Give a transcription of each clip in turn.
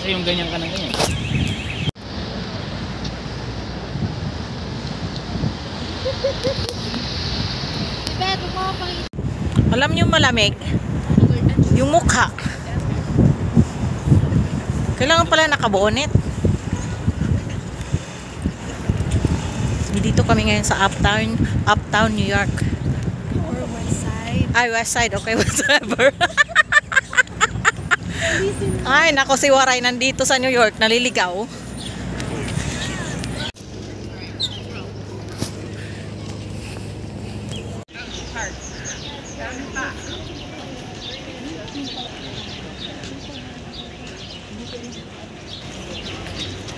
yung ganyan ka ng ganyan. Alam niyo malamig yung mukha. Kailangan pala nakabonet. Dito kami ngayon sa Uptown New York. Or West Side. Ay, West Side. Okay, whatever. Ay, nako si Waray nandito sa New York. Naliligaw.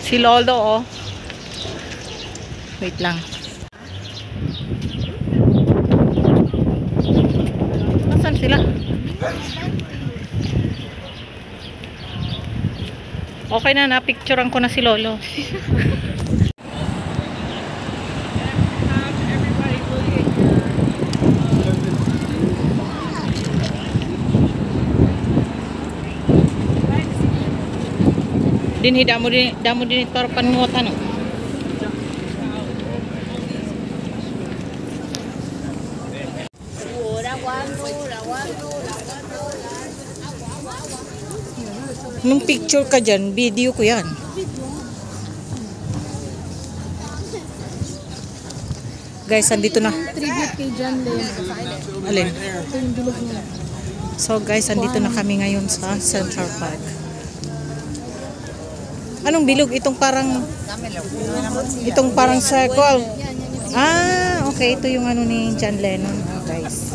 Si Lolo, oh. Wait lang. Nasaan sila? Okay na, napicturean ko na si Lolo. Dinhi damo din para panuot ano. Nung picture ka dyan, video ko yan. Guys, andito na. Tribute kay John Lennon. Alin? Ito yung bilog niya. So guys, andito na kami ngayon sa Central Park. Anong bilog? Itong parang circle. Ah, okay. Ito yung ano ni John Lennon, guys.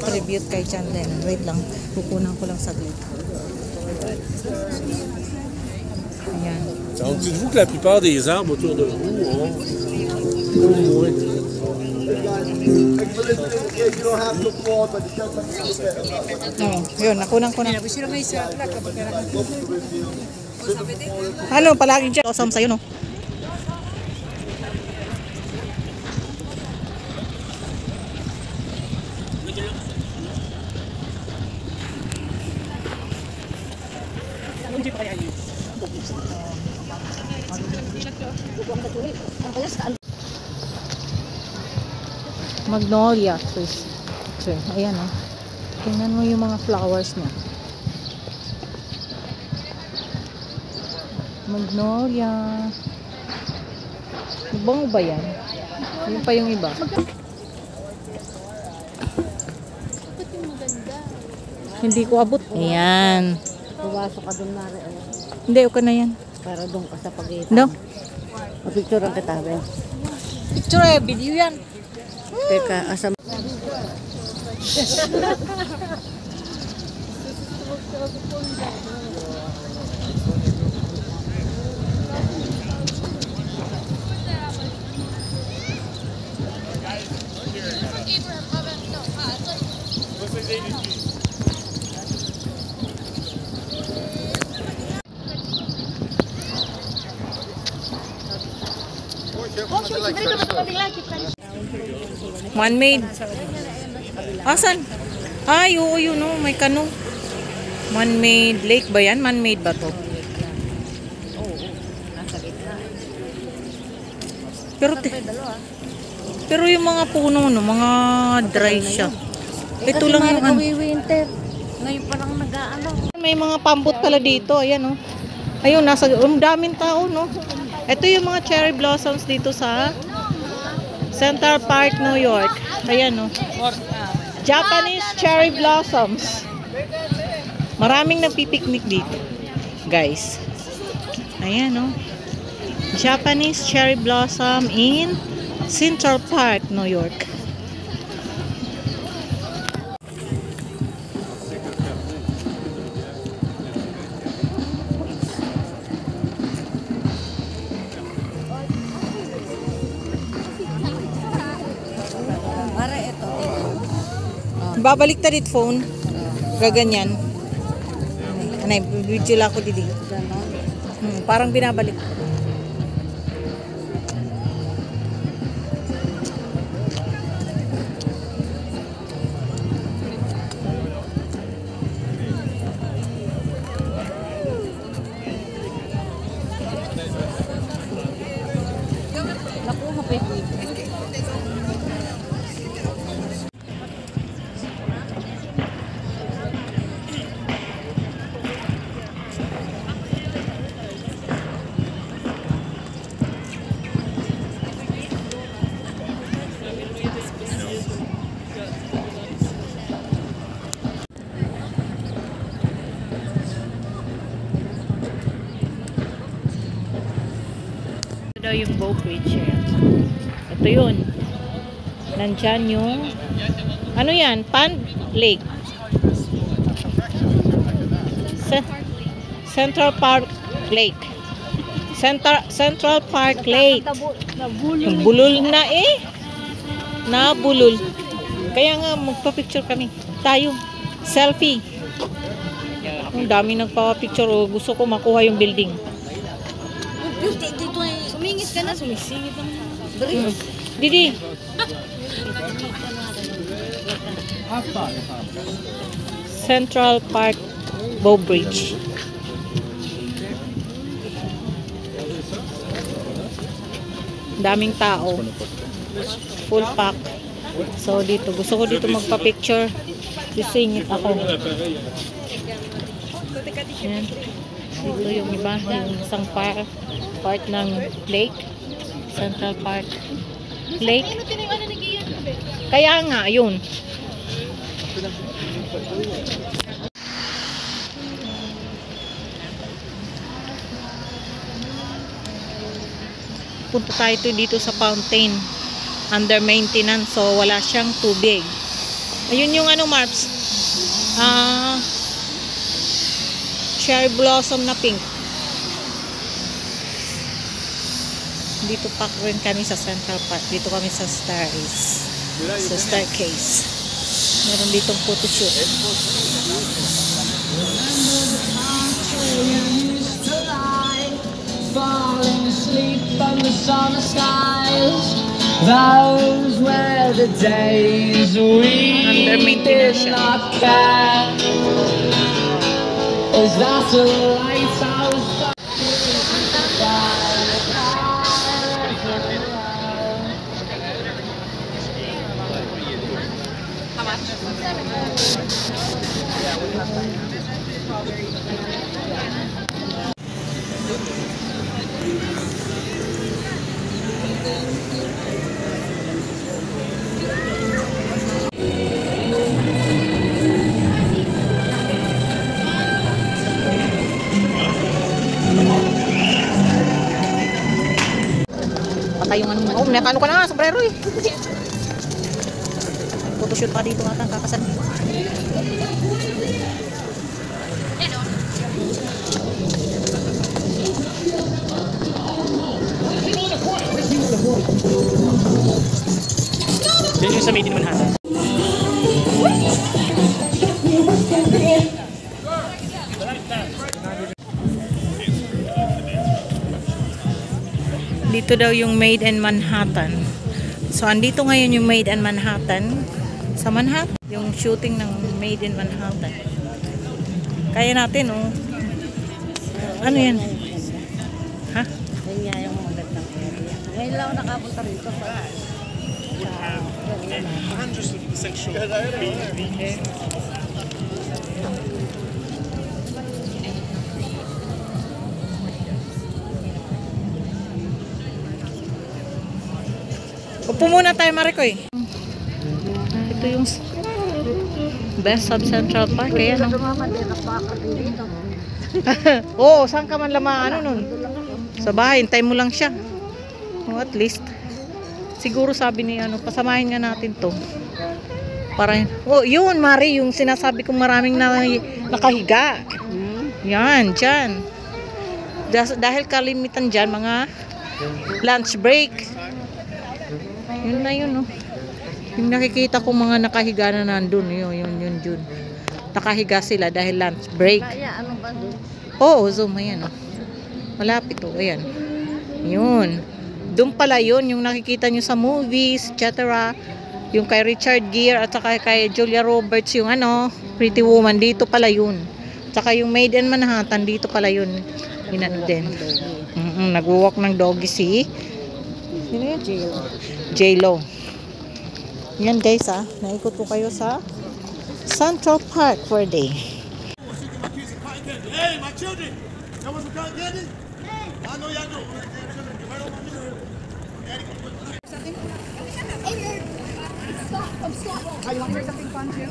Tribute kay John Lennon. Wait lang. Kukunan ko lang saglit. Ayan. Alors dites-vous que la plupart des arbres autour de vous ont au moins yun, nakunan ko na. Ano, palagi dyan. Awesome sa'yo, no? Magnolia trees. Ayan, oh. Tingnan mo yung mga flowers niya. Magnolia. Bango ba yan? Yung pa yung iba. Hindi ko abot. Ayan. Pumasok ka doon na rin. Hindi, okay na yan. Para doon ka sa pagitan. No? Picture ang katabi. Picture video yan. Teka, asam. Man-made. Asan? Ay, oo, yun, no. May kano. Man-made lake ba yan? Man-made ba to? Pero yung mga puno, no, mga dry siya. Ito lang yung ano. Winter. Ngayon parang nag-aano. May mga pambot pala dito. Ayan, no. Ayun, nasa daming tao, no. Ito yung mga cherry blossoms dito sa Central Park, New York. Ayan, no. Japanese cherry blossoms. Maraming nagpipiknik dito, guys. Ayan, no. Japanese cherry blossom in Central Park, New York. Babalik ta dit phone. Gaganyan. Anay, video lang ko didi. Parang binabalik. daw yung Bow Bridge. Ito yun. Nandyan yung ano yan? Pond Lake. Central Park Lake. Central Park Lake. Yung bulol na eh. Nabulol. Kaya nga magpa-picture kami. Tayo. Selfie. Ang dami nagpa-picture. Gusto ko makuha yung building. Dito ay sumingit ka na, sumisingit naman. Didi. Central Park Bow Bridge. Daming tao. Full pack. So dito, gusto ko dito magpa-picture. Sisingit ako. Ayan. Dito yung iba, yung isang part ng lake. Central Park Lake. Kaya nga, yun. Punta tayo dito sa fountain. Under maintenance, so wala siyang tubig. Ayun yung ano, Marps. Cherry blossom na pink. Dito pa rin kami sa Central Park. Dito kami sa staircase. Meron ditong photoshoot. Falling asleep under summer skies. Those were the days we did not care. Is that the lighthouse? Patay yung ano. Oh, nakano ka na nga, sombrero eh. Photoshoot pa dito ata, kakasan. Yan yung sa Made in Manhattan. Dito daw yung Made in Manhattan. So, andito ngayon yung Made in Manhattan. Sa Manhattan. Yung shooting ng Made in Manhattan. Kaya natin, oh. Ano yan? Ha? Yan nga yung magandang area. Ngayon lang ako nakapunta rito pa. Hundreds of sexual being Upo muna tayo, Marikoy. Ito yung best of Central Park. Kaya, no? Oo, saan ka man lamang ano nun? Sa bahay, hintay mo lang siya. Oh, at least. Siguro sabi ni ano, pasamahin nga natin to. Para, oh, yun, Mari, yung sinasabi kong maraming nakahiga. Yan, dyan. Dahil kalimitan dyan, mga lunch break. Yun na yun, oh. Yung nakikita ko mga nakahiga na nandun, yun. Nakahiga sila dahil lunch break. Kaya ano ba doon? Oo, zoom, ayan, oh. Malapit, oh, ayan. Yun. Doon pala yun, yung nakikita nyo sa movies, etc. Yung kay Richard Gere at saka kay Julia Roberts, yung ano, Pretty Woman, dito pala yun. Saka yung Made in Manhattan, dito pala yun. Inano din. Nag-walk ng doggy si sino yun? J-Lo. Yan guys, naikot ko kayo sa Central Park for a day. Hey, my children! Y'all want some cotton candy? I know y'all do. Right on my mirror. Daddy, come put something. Stop. Oh, you want to hear something fun too?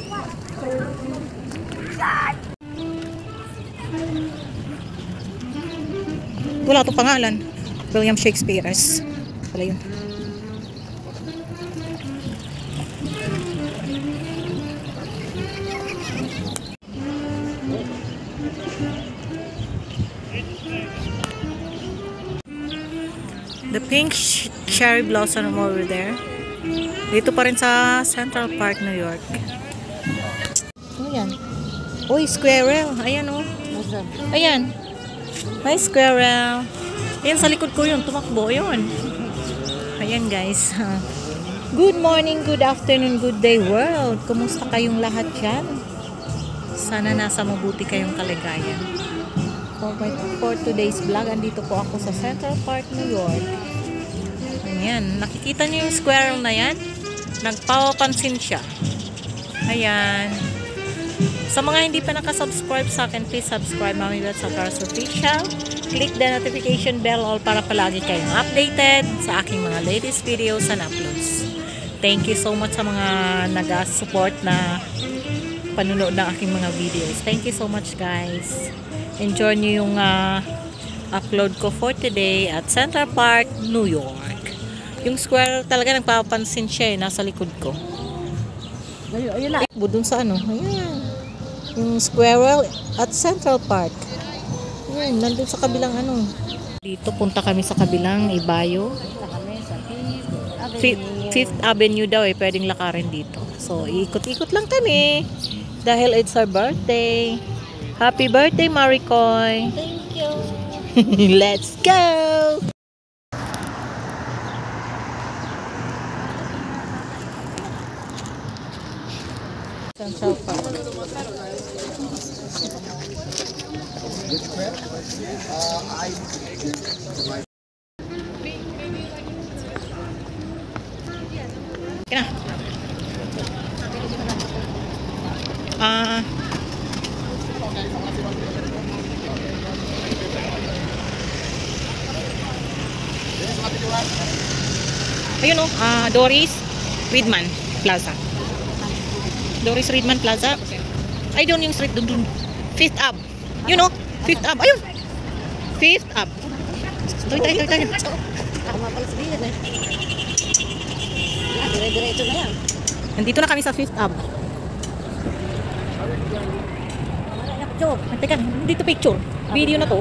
Wala to pangalan. William Shakespeare's. Wala yun. The pink cherry blossom over there. Dito pa rin sa Central Park, New York. Ano yan? Uy, squirrel. Ayan o. Ayan. Hi, squirrel. Ayan, sa likod ko yun. Tumakbo yun. Ayan, guys. Good morning, good afternoon, good day, world. Kumusta kayong lahat dyan? Sana nasa mabuti kayong kalagayan. For today's vlog, andito po ako sa Central Park, New York. Ayan, nakikita niyo yung squirrel na yan? Nagpapansin siya. Ayan. Sa mga hindi pa nakasubscribe sa akin, please subscribe Mami Beth sa Cars Official. Click the notification bell all para palagi kayong updated sa aking mga latest videos and uploads. Thank you so much sa mga nag-support na panunood ng aking mga videos. Thank you so much, guys. Enjoy nyo yung upload ko for today at Central Park, New York. Yung squirrel talaga nagpapansin siya nasa likod ko. Ayun na. Budun sa ano. Ayan. Yung squirrel at Central Park. Ayan, nandun sa kabilang ano. Dito punta kami sa kabilang Ibayo. Fifth Avenue daw pwedeng lakarin dito. So, ikot-ikot lang kami. Dahil it's our birthday. Happy birthday, Maricoy! Thank you. Let's go! Central Park. Kena. Ayun o, Doris Ridman Plaza. Doris Ridman Plaza. Ay, doon yung street, doon. Fifth Ave. You know, Fifth Ave. Ayun. Fifth Ave. Tayo. Ako mapala sabihin eh. Dire-diretso na yan. Nandito na kami sa Fifth Ave. Teka, dito picture. Video na to.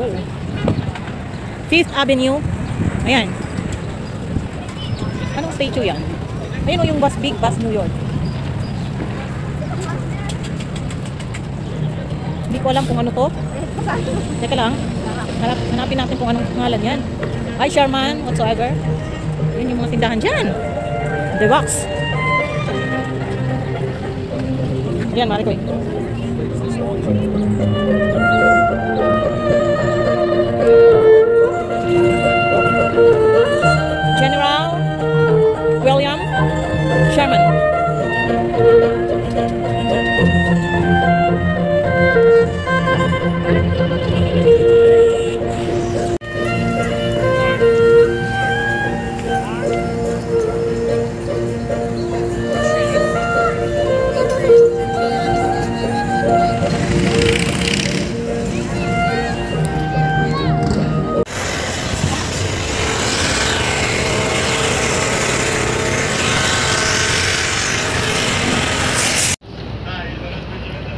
Fifth Avenue. Ayan. Anong statue yan? Ayun o yung bus, Big Bus New York. Hindi ko alam kung ano to. Teka lang. Hanapin natin kung anong pangalan yan. Hi Sherman, whatsoever. Yun yung mga tindahan dyan. The Box. Yan, Maricoy. General William Sherman.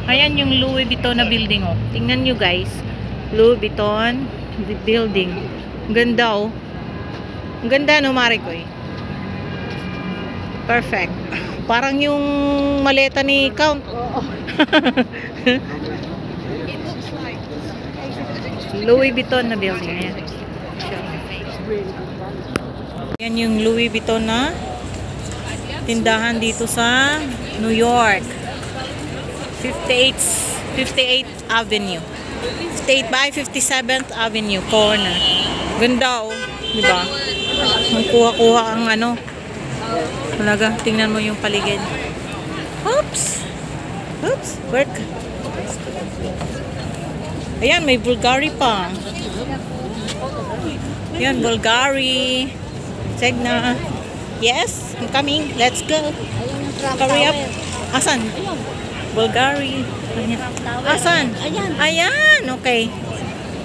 Ayan yung Louis Vuitton na building oh. Tingnan nyo guys. Louis Vuitton building. Ang ganda oh. Ang ganda no, Maricoy. Perfect. Parang yung maleta ni Count. Louis Vuitton na building. Ayan. Yan yung Louis Vuitton na tindahan dito sa New York. 58th Avenue. 58 by 57th Avenue corner. Ganda oh, di ba? Ang kuha-kuha ang ano. Talaga, tingnan mo yung paligid. Oops. Oops, work. Ayan, may Bulgari pa. Ayan, Bulgari. Segna. Yes, I'm coming. Let's go. Hurry up. Asan? Bulgari. Asan? Ayan. Ayan, okay.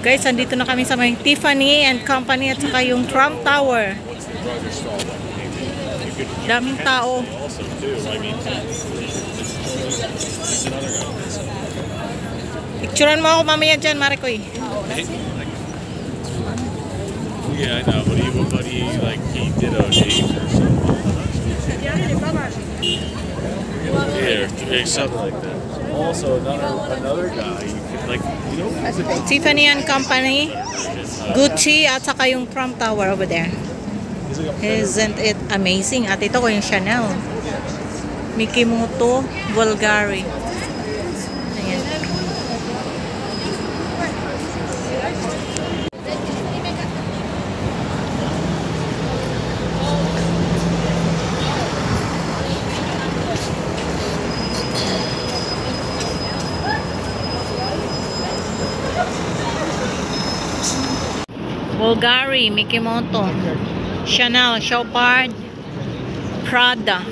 Guys, andito na kami sa may Tiffany and Company at saka yung Trump Tower. Daming tao. Picturean mo ako mamaya dyan, Marikoy. Yeah, I know, but he did a name or something. Yeah, or something like that. Also, another guy, Tiffany and Company, Gucci, at saka yung Trump Tower over there. Isn't it amazing? At ito ko yung Chanel. Mikimoto Bulgari. Ayan. Bulgari, Mikimoto, Chanel, Chopard, Prada,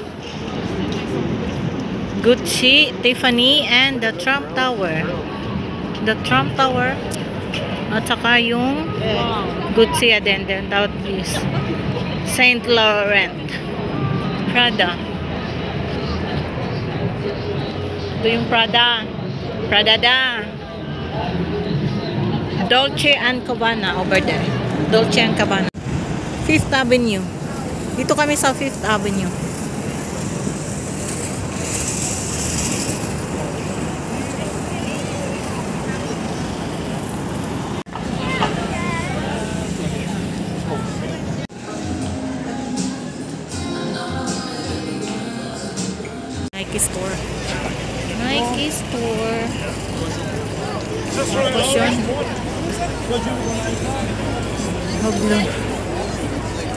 Gucci, Tiffany, and the Trump Tower. The Trump Tower at saka yung Gucci din. That is Saint Laurent, Prada. Ito yung Prada. Prada da. Dolce and Gabbana over there. Dolce and Gabbana. 5th Avenue. Dito kami sa 5th Avenue. Nike store. Nike store. Tapos yun. Hoglo.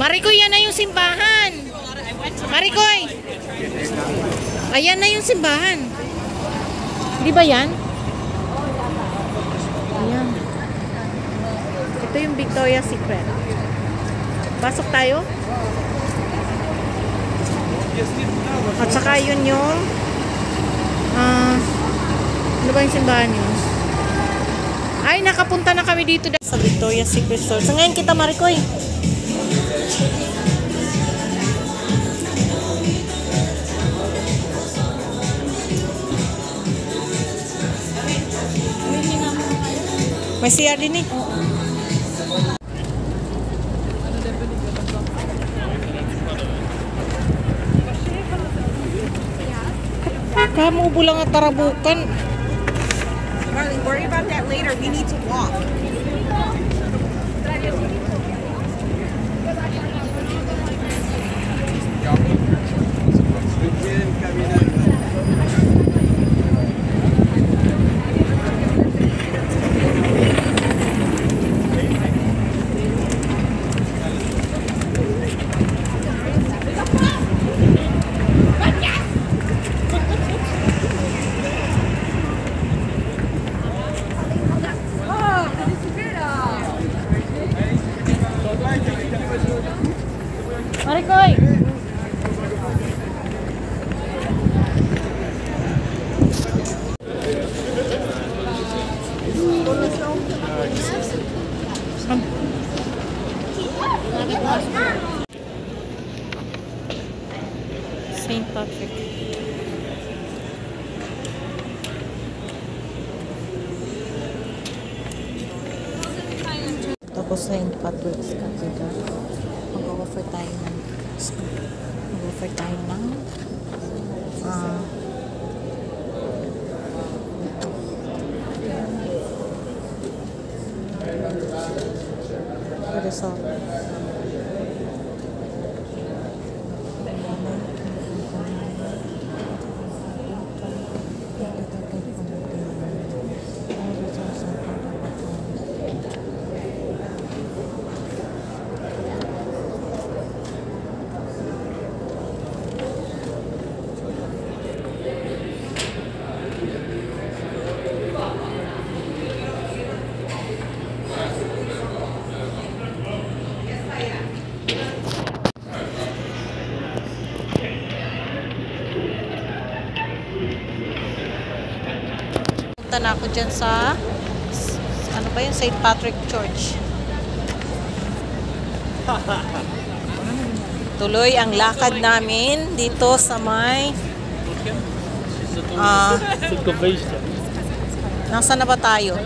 Marikoy, yan na yung simbahan. Marikoy. Ayan na yung simbahan. Di ba yan? Ayan. Ito yung Victoria's Secret. Pasok tayo. At saka yun yung ano ba yung simbahan yun? Ay, nakapunta na kami dito sa Victoria's Secret Store. So ngayon kita, Marikoy. May CR din eh. Kamu bulang at tarabukan. Marley, worry about that later. We need to walk. Marikoy! St. Patrick. Tapos St. Patrick's Cathedral. Mag-offer tayo ng resort. Na ako dyan sa ano ba yun? St. Patrick Church. Tuloy ang lakad namin dito sa may nasa na ba tayo?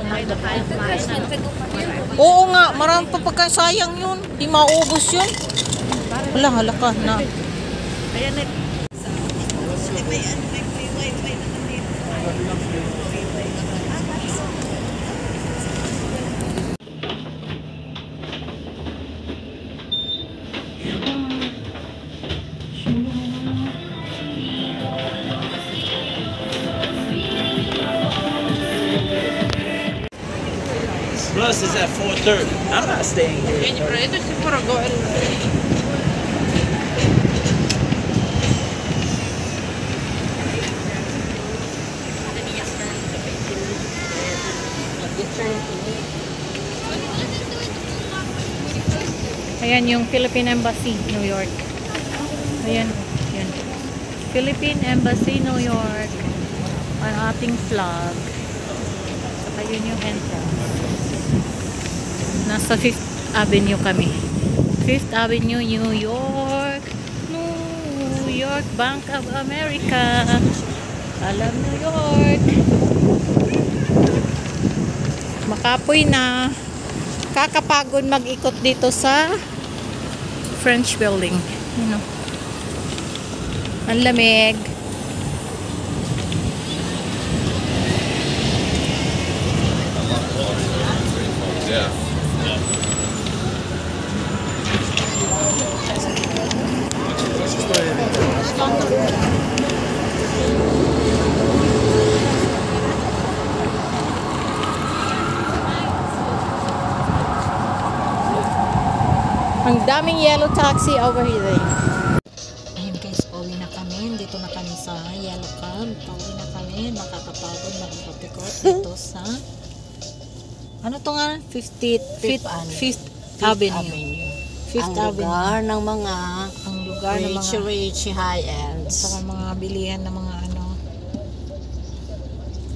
Oo nga, marami pa pagkasayang yun. Di maubos yun. Wala, halaka na. Bus is at 4:30. I'm not staying here. Ayan yung Philippine Embassy, New York. Ayan, yan. Philippine Embassy, New York. Ang ating flag. Saka yun yung entrance. Nasa 5th Avenue kami. 5th Avenue, New York. New York, Bank of America. Alam, New York. Makapoy na. Kakapagod mag-ikot dito sa French Building. You know. Ang lamig. Yeah. Ang daming yellow taxi over here. Ayun guys, pauwi na kami. Dito na kami sa yellow cab. Pauwi na kami. Nakakapagod mag-ikot-ikot dito sa ano to nga? 5th Avenue. 5th Avenue. Lugar ng mga Ang lugar ng mga rich high-ends. saka mga bilihan ng mga ano,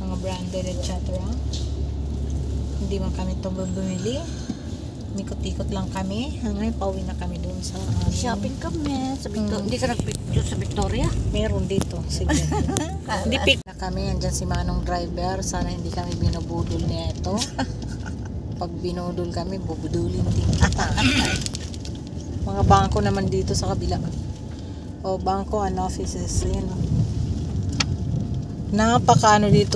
mga branded etc. Hindi man kami ito bumili. Nikot-ikot lang kami. Ngayon, pauwi na kami doon sa Shopping kami sa Victoria. Hindi ka nag-picture sa Victoria? meron dito. Sige. Hindi pick na kami. Andyan si Manong driver. Sana hindi kami binubudol niya ito. Pag binudol kami, bubudulin din kita. Mga bangko naman dito sa kabila. O, bangko and offices. Ayan o. Napaka ano dito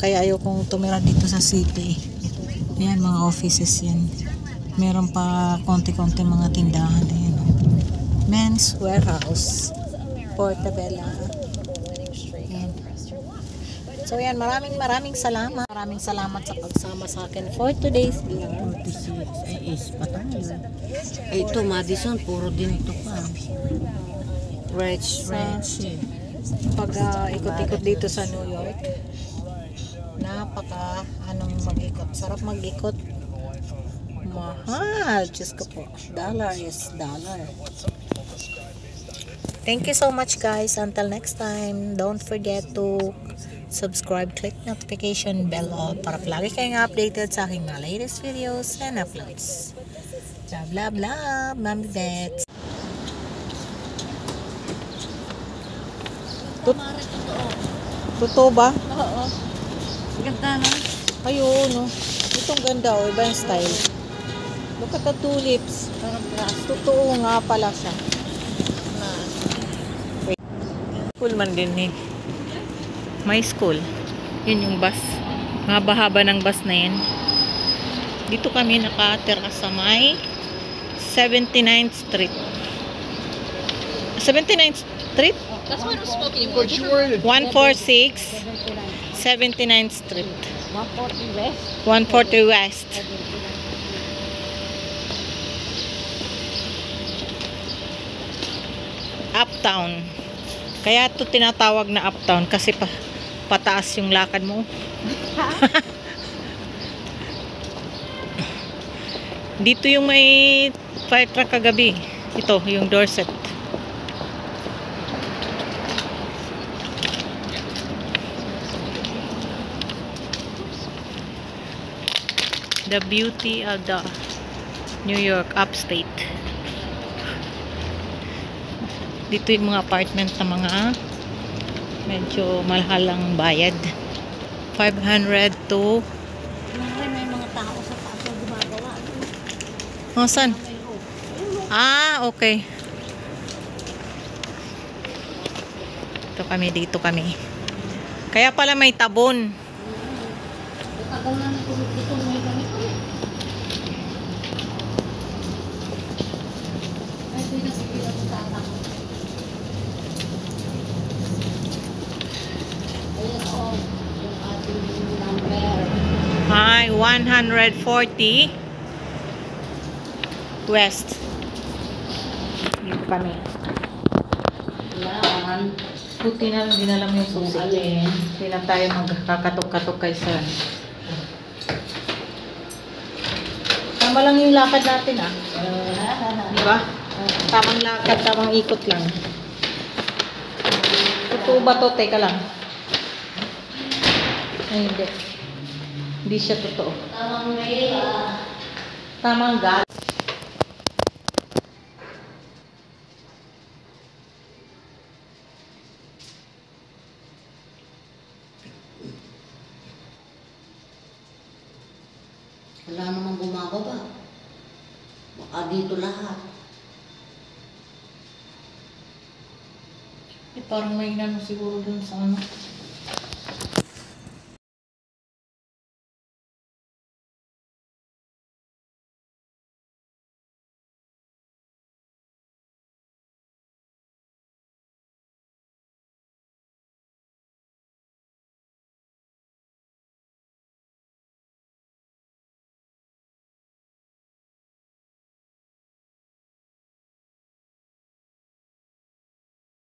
kaya ayaw kong tumira dito sa city. Ayan, mga offices yan. Meron pa konti-konti mga tindahan. Ayan. Men's Warehouse. Portabella. Ayan. So yan, maraming salamat. Maraming salamat sa pagsama sa akin for today's vlog. 46 ay is patay. Ito Madison, puro din ito pa. Rich. Pag ikot-ikot dito sa New York, napaka mag-ikot. Sarap mag-ikot. Mahal. Diyos ko po. Dollar is dollar. Thank you so much guys. Until next time, don't forget to subscribe, click notification bell all para palagi kayong updated sa aking mga latest videos and uploads. Blah blah blah. Mami Bets. Totoo ba? Oo. Ganda na. Ayun, no. Itong ganda, oh. Iba yung style. Look at the tulips. Totoo nga pala siya. School man din eh. May school. Yun yung bus. Mahaba-haba ng bus na yan. Dito kami nakatira sa may 79th Street. 79th Street? That's what I was smoking. 146 79th Street. 140 West. 140 West. Uptown. Kaya ito tinatawag na uptown kasi pataas yung lakad mo. Dito yung may fire truck kagabi. Ito, yung Dorset. The beauty of the New York upstate. Dito yung mga apartment na mga medyo mahalang bayad. 500 to May mga tao sa taas na gumagawa. oh, saan? Ah, okay. Dito kami. Kaya pala may tabon. Tagal na dito may ganito. Ay, pinagpipila sa tatang. Ayan o, yung ating number. Hi, 140 West. Dito kami. Yan. Puti na lang, din alam yung susi. Hindi na tayo magkakatok-katok kay sir. Tama lang yung lakad natin ah. Diba? Tamang lakad, tamang ikot lang. Totoo ba to? Teka lang. Ay, hindi. Hindi siya totoo. Tamang mail Tamang gal. Wala namang bumababa. Baka dito lahat. Parang may inano siguro dun sa ano.